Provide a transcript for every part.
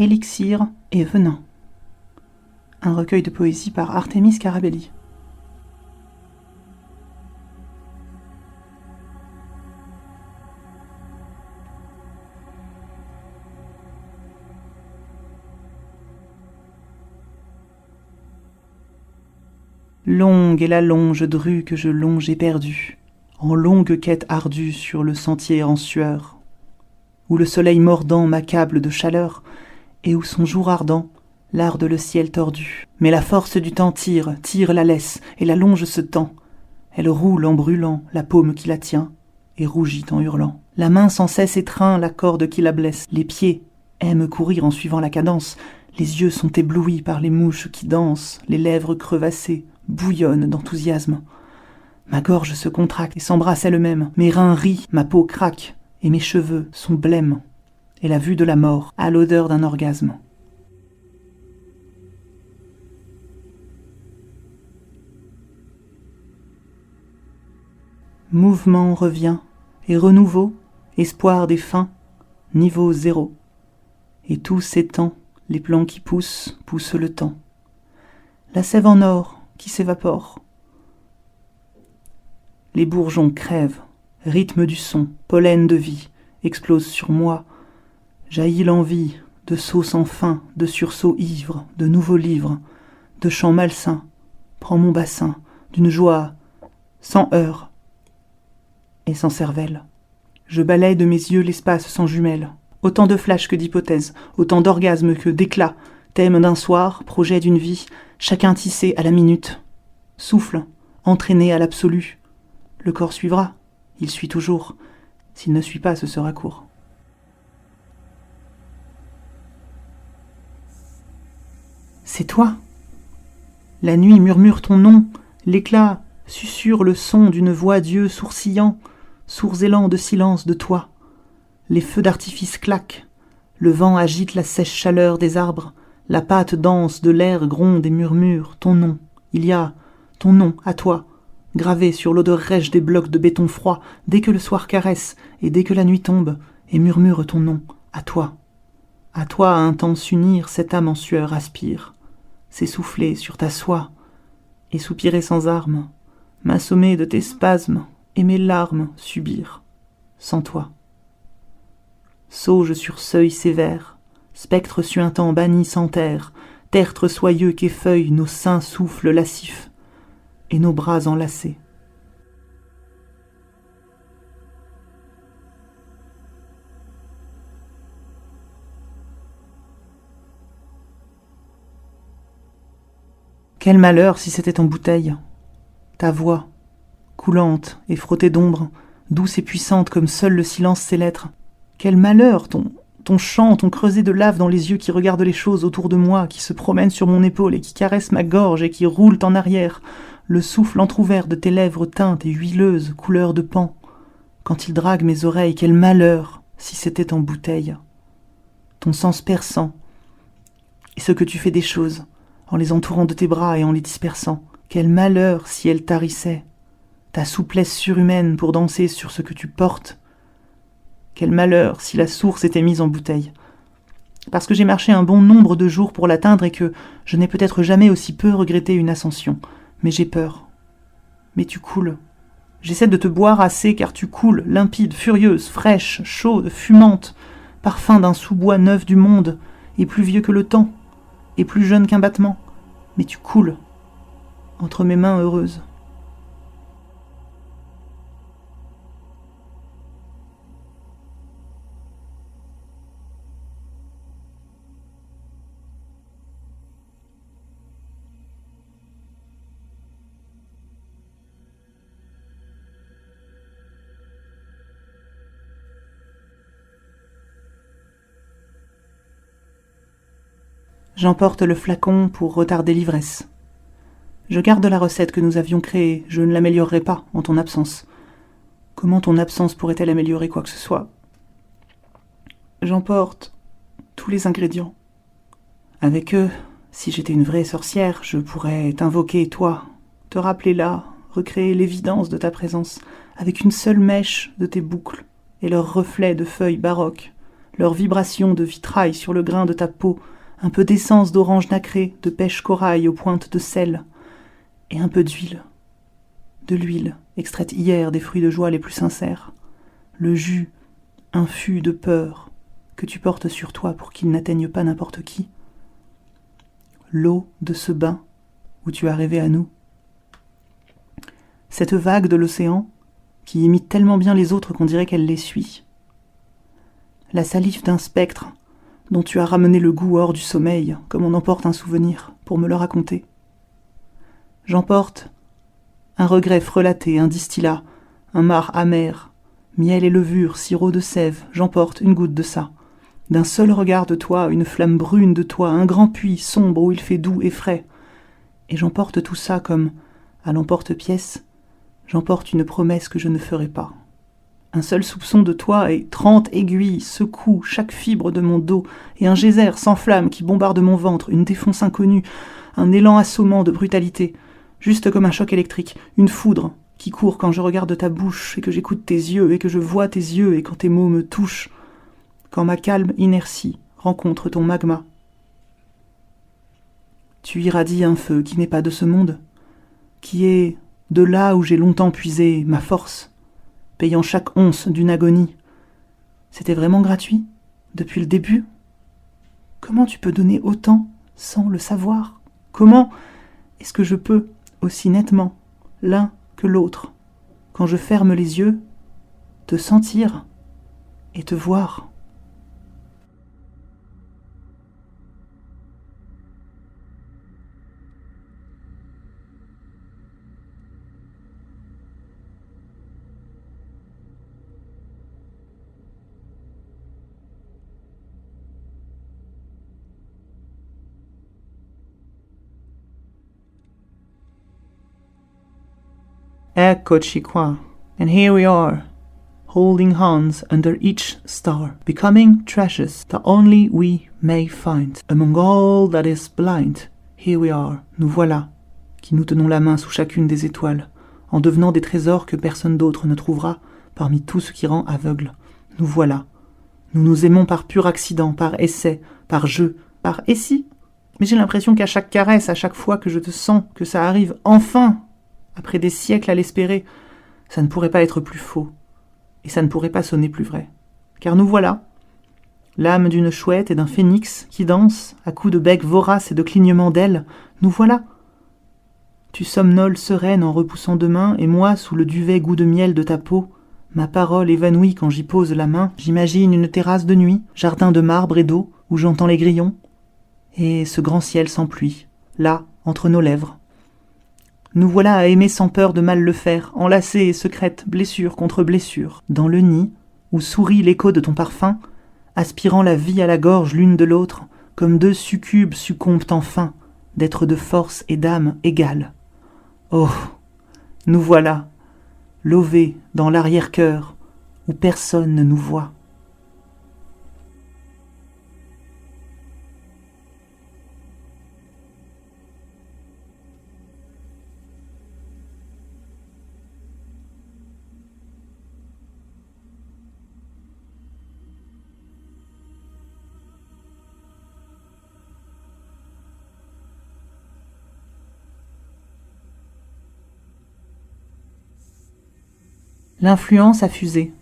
Élixir et venin. Un recueil de poésie par Artemis Carabelli. Longue est la longe drue que je longe éperdue, en longue quête ardue sur le sentier en sueur, où le soleil mordant m'accable de chaleur, et où son jour ardent larde le ciel tordu. Mais la force du temps tire la laisse, et la longe se tend. Elle roule en brûlant la paume qui la tient, et rougit en hurlant. La main sans cesse étreint la corde qui la blesse. Les pieds aiment courir en suivant la cadence. Les yeux sont éblouis par les mouches qui dansent. Les lèvres crevassées bouillonnent d'enthousiasme. Ma gorge se contracte et s'embrasse elle-même. Mes reins rient, ma peau craque, et mes cheveux sont blêmes. Et la vue de la mort a l'odeur d'un orgasme. Mouvement revient, et renouveau, espoir des fins, niveau zéro. Et tout s'étend, les plants qui poussent le temps. La sève en or qui s'évapore. Les bourgeons crèvent, rythme du son, pollen de vie, explose sur moi. Jaillit l'envie de sauts sans fin, de sursauts ivres, de nouveaux livres, de chants malsains. Prends mon bassin, d'une joie sans heurts et sans cervelle. Je balaye de mes yeux l'espace sans jumelles. Autant de flashs que d'hypothèses, autant d'orgasmes que d'éclats, thème d'un soir, projet d'une vie, chacun tissé à la minute. Souffle, entraîné à l'absolu. Le corps suivra, il suit toujours. S'il ne suit pas, ce sera court. C'est toi. La nuit murmure ton nom, l'éclat susurre le son d'une voix Dieu sourcillant, sourds élans de silence de toi. Les feux d'artifice claquent, le vent agite la sèche chaleur des arbres, la pâte dense de l'air gronde et murmure ton nom. Il y a ton nom à toi, gravé sur l'odeur rêche des blocs de béton froid, dès que le soir caresse et dès que la nuit tombe, et murmure ton nom à toi. À toi à un temps s'unir, cette âme en sueur aspire, s'essouffler sur ta soie, et soupirer sans armes, m'assommer de tes spasmes, et mes larmes subir, sans toi. Sauge sur seuil sévère, spectre suintant banni sans terre, tertre soyeux qu'effeuillent nos seins souffles lascifs, et nos bras enlacés. Quel malheur si c'était en bouteille, ta voix, coulante et frottée d'ombre, douce et puissante comme seul le silence sait l'être. Quel malheur, ton chant, ton creuset de lave dans les yeux qui regardent les choses autour de moi, qui se promènent sur mon épaule et qui caressent ma gorge et qui roulent en arrière, le souffle entr'ouvert de tes lèvres teintes et huileuses, couleur de pan. Quand il drague mes oreilles, quel malheur si c'était en bouteille. Ton sens perçant, et ce que tu fais des choses, en les entourant de tes bras et en les dispersant. Quel malheur si elle tarissait, ta souplesse surhumaine pour danser sur ce que tu portes. Quel malheur si la source était mise en bouteille. Parce que j'ai marché un bon nombre de jours pour l'atteindre et que je n'ai peut-être jamais aussi peu regretté une ascension. Mais j'ai peur. Mais tu coules. J'essaie de te boire assez car tu coules, limpide, furieuse, fraîche, chaude, fumante, parfum d'un sous-bois neuf du monde, et plus vieux que le temps, et plus jeune qu'un battement. Mais tu coules, entre mes mains heureuses. J'emporte le flacon pour retarder l'ivresse. Je garde la recette que nous avions créée, je ne l'améliorerai pas en ton absence. Comment ton absence pourrait-elle améliorer quoi que ce soit ? J'emporte tous les ingrédients. Avec eux, si j'étais une vraie sorcière, je pourrais t'invoquer, toi, te rappeler là, recréer l'évidence de ta présence, avec une seule mèche de tes boucles et leurs reflets de feuilles baroques, leurs vibrations de vitrail sur le grain de ta peau, un peu d'essence d'orange nacrée, de pêche corail aux pointes de sel, et un peu d'huile. De l'huile, extraite hier des fruits de joie les plus sincères. Le jus, infus de peur, que tu portes sur toi pour qu'il n'atteigne pas n'importe qui. L'eau de ce bain où tu as rêvé à nous. Cette vague de l'océan qui imite tellement bien les autres qu'on dirait qu'elle les suit. La salive d'un spectre dont tu as ramené le goût hors du sommeil, comme on emporte un souvenir, pour me le raconter. J'emporte un regret frelaté, un distillat, un marc amer, miel et levure, sirop de sève, j'emporte une goutte de ça. D'un seul regard de toi, une flamme brune de toi, un grand puits sombre où il fait doux et frais. Et j'emporte tout ça comme, à l'emporte-pièce, j'emporte une promesse que je ne ferai pas. Un seul soupçon de toi et 30 aiguilles secouent chaque fibre de mon dos, et un geyser sans flamme qui bombarde mon ventre, une défonce inconnue, un élan assommant de brutalité, juste comme un choc électrique, une foudre qui court quand je regarde ta bouche et que j'écoute tes yeux et que je vois tes yeux et quand tes mots me touchent, quand ma calme inertie rencontre ton magma. Tu irradies un feu qui n'est pas de ce monde, qui est de là où j'ai longtemps puisé ma force, payant chaque once d'une agonie. C'était vraiment gratuit, depuis le début? Comment tu peux donner autant sans le savoir? Comment est-ce que je peux, aussi nettement, l'un que l'autre, quand je ferme les yeux, te sentir et te voir? Eccoci qua, and here we are, holding hands under each star, becoming treasures that only we may find. Among all that is blind, here we are, nous voilà, qui nous tenons la main sous chacune des étoiles, en devenant des trésors que personne d'autre ne trouvera parmi tout ce qui rend aveugle. Nous voilà. Nous nous aimons par pur accident, par essai, par jeu, par et si. Mais j'ai l'impression qu'à chaque caresse, à chaque fois que je te sens, que ça arrive enfin, après des siècles à l'espérer, ça ne pourrait pas être plus faux, et ça ne pourrait pas sonner plus vrai. Car nous voilà, l'âme d'une chouette et d'un phénix qui danse, à coups de bec vorace et de clignements d'ailes, nous voilà. Tu somnoles sereine en repoussant deux mains, et moi, sous le duvet goût de miel de ta peau, ma parole évanouie quand j'y pose la main, j'imagine une terrasse de nuit, jardin de marbre et d'eau, où j'entends les grillons, et ce grand ciel sans pluie, là, entre nos lèvres. Nous voilà à aimer sans peur de mal le faire, enlacées et secrètes, blessure contre blessure, dans le nid, où sourit l'écho de ton parfum, aspirant la vie à la gorge l'une de l'autre, comme deux succubes succombent enfin, d'être de force et d'âme égales. Oh, nous voilà, lovés dans l'arrière-cœur, où personne ne nous voit. L'influence a fusé,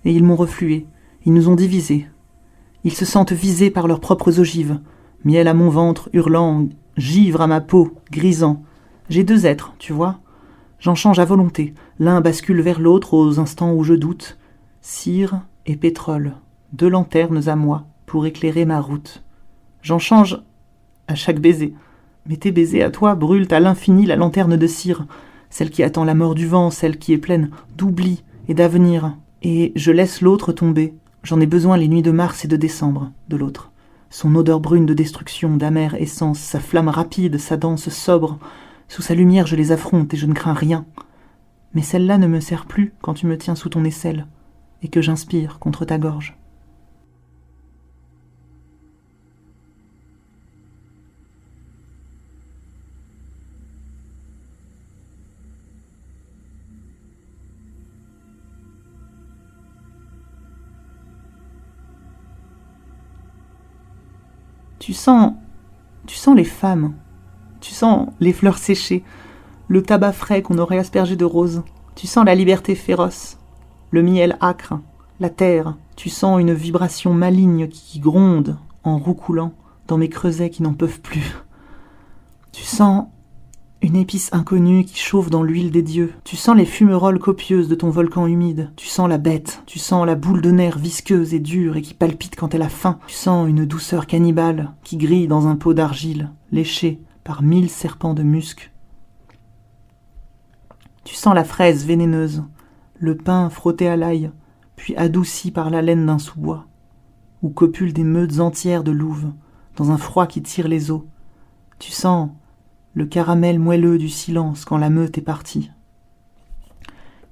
et ils m'ont reflué, ils nous ont divisés. Ils se sentent visés par leurs propres ogives, miel à mon ventre, hurlant, givre à ma peau, grisant. J'ai deux êtres, tu vois. J'en change à volonté, l'un bascule vers l'autre aux instants où je doute. Cire et pétrole, deux lanternes à moi, pour éclairer ma route. J'en change à chaque baiser. Mais tes baisers à toi brûlent à l'infini la lanterne de cire, celle qui attend la mort du vent, celle qui est pleine d'oubli et d'avenir. Et je laisse l'autre tomber. J'en ai besoin les nuits de mars et de décembre, de l'autre. Son odeur brune de destruction, d'amère essence, sa flamme rapide, sa danse sobre. Sous sa lumière, je les affronte et je ne crains rien. Mais celle-là ne me sert plus quand tu me tiens sous ton aisselle et que j'inspire contre ta gorge. Tu sens les femmes, tu sens les fleurs séchées, le tabac frais qu'on aurait aspergé de rose, tu sens la liberté féroce, le miel âcre, la terre, tu sens une vibration maligne qui gronde en roucoulant dans mes creusets qui n'en peuvent plus. Tu sens une épice inconnue qui chauffe dans l'huile des dieux. Tu sens les fumerolles copieuses de ton volcan humide. Tu sens la bête. Tu sens la boule de nerfs visqueuse et dure et qui palpite quand elle a faim. Tu sens une douceur cannibale qui grille dans un pot d'argile, léché par 1000 serpents de musc. Tu sens la fraise vénéneuse, le pain frotté à l'ail, puis adouci par la laine d'un sous-bois, où copulent des meutes entières de louves, dans un froid qui tire les os. Tu sens le caramel moelleux du silence quand la meute est partie.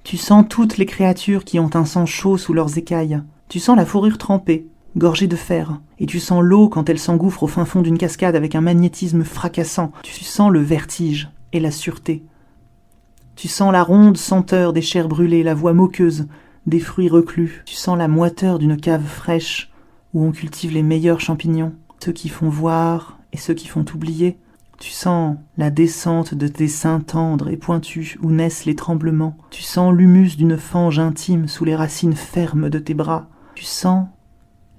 Tu sens toutes les créatures qui ont un sang chaud sous leurs écailles. Tu sens la fourrure trempée, gorgée de fer, et tu sens l'eau quand elle s'engouffre au fin fond d'une cascade avec un magnétisme fracassant. Tu sens le vertige et la sûreté. Tu sens la ronde senteur des chairs brûlées, la voix moqueuse des fruits reclus. Tu sens la moiteur d'une cave fraîche où on cultive les meilleurs champignons, ceux qui font voir et ceux qui font oublier. Tu sens la descente de tes seins tendres et pointus où naissent les tremblements. Tu sens l'humus d'une fange intime sous les racines fermes de tes bras. Tu sens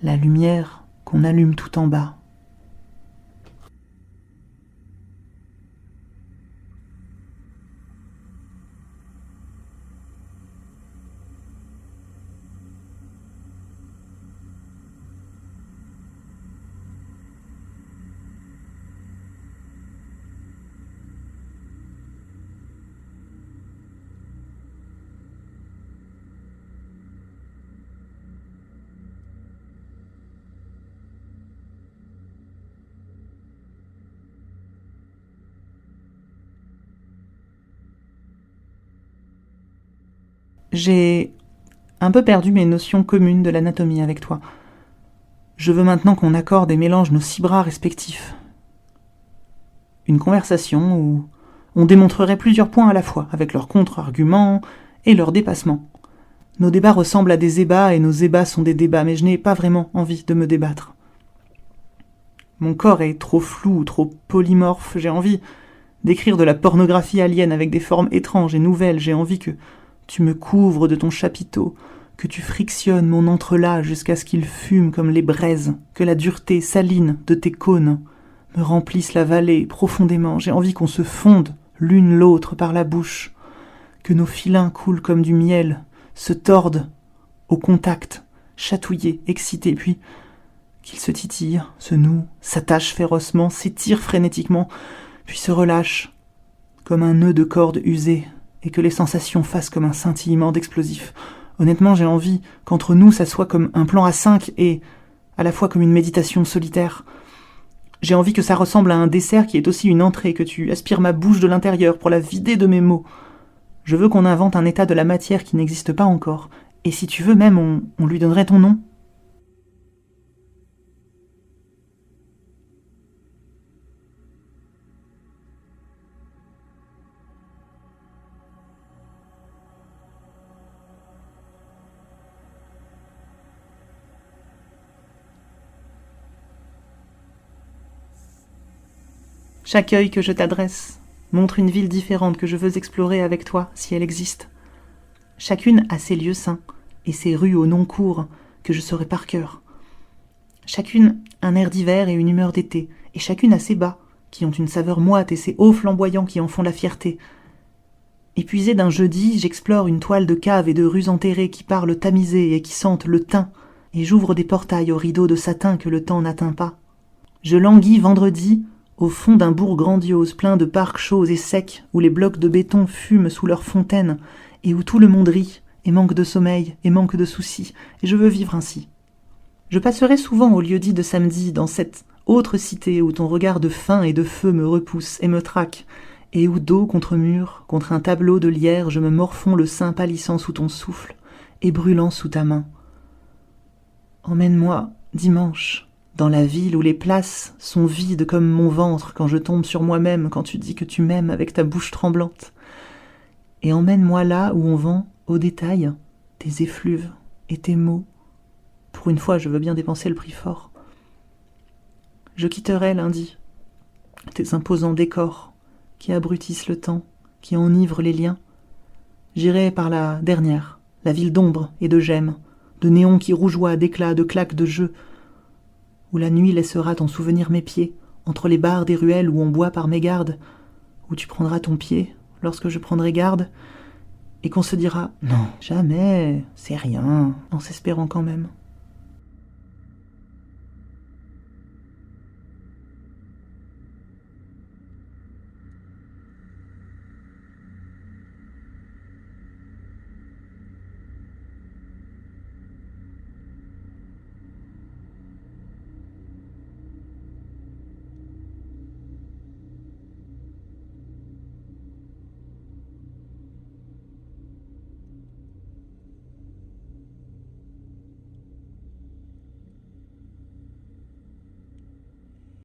la lumière qu'on allume tout en bas. J'ai un peu perdu mes notions communes de l'anatomie avec toi. Je veux maintenant qu'on accorde et mélange nos 6 bras respectifs. Une conversation où on démontrerait plusieurs points à la fois, avec leurs contre-arguments et leurs dépassements. Nos débats ressemblent à des ébats et nos ébats sont des débats, mais je n'ai pas vraiment envie de me débattre. Mon corps est trop flou ou trop polymorphe, j'ai envie d'écrire de la pornographie alien avec des formes étranges et nouvelles, j'ai envie que tu me couvres de ton chapiteau, que tu frictionnes mon entrelacs jusqu'à ce qu'il fume comme les braises, que la dureté saline de tes cônes me remplisse la vallée profondément. J'ai envie qu'on se fonde l'une l'autre par la bouche, que nos filins coulent comme du miel, se tordent au contact, chatouillés, excités, puis qu'ils se titillent, se nouent, s'attachent férocement, s'étirent frénétiquement, puis se relâchent comme un nœud de corde usée, et que les sensations fassent comme un scintillement d'explosifs. Honnêtement, j'ai envie qu'entre nous, ça soit comme un plan à 5 et à la fois comme une méditation solitaire. J'ai envie que ça ressemble à un dessert qui est aussi une entrée, que tu aspires ma bouche de l'intérieur pour la vider de mes mots. Je veux qu'on invente un état de la matière qui n'existe pas encore. Et si tu veux même, on lui donnerait ton nom. Chaque œil que je t'adresse montre une ville différente que je veux explorer avec toi, si elle existe. Chacune a ses lieux saints et ses rues aux noms courts que je saurai par cœur. Chacune un air d'hiver et une humeur d'été, et chacune a ses bas qui ont une saveur moite et ses hauts flamboyants qui en font la fierté. Épuisé d'un jeudi, j'explore une toile de caves et de rues enterrées qui parlent tamisé et qui sentent le thym, et j'ouvre des portails aux rideaux de satin que le temps n'atteint pas. Je languis vendredi au fond d'un bourg grandiose, plein de parcs chauds et secs, où les blocs de béton fument sous leurs fontaines, et où tout le monde rit, et manque de sommeil, et manque de soucis, et je veux vivre ainsi. Je passerai souvent au lieu-dit de samedi, dans cette autre cité où ton regard de faim et de feu me repousse et me traque, et où dos contre mur, contre un tableau de lierre, je me morfonds le sein pâlissant sous ton souffle, et brûlant sous ta main. Emmène-moi, dimanche, dans la ville où les places sont vides comme mon ventre quand je tombe sur moi-même, quand tu dis que tu m'aimes avec ta bouche tremblante. Et emmène-moi là où on vend, au détail, tes effluves et tes mots. Pour une fois, je veux bien dépenser le prix fort. Je quitterai lundi tes imposants décors qui abrutissent le temps, qui enivrent les liens. J'irai par la dernière, la ville d'ombre et de gemmes, de néons qui rougeoient, d'éclats, de claques de jeux, où la nuit laissera ton souvenir mes pieds, entre les barres des ruelles où on boit par mégarde, où tu prendras ton pied lorsque je prendrai garde, et qu'on se dira « Non, jamais, c'est rien », en s'espérant quand même.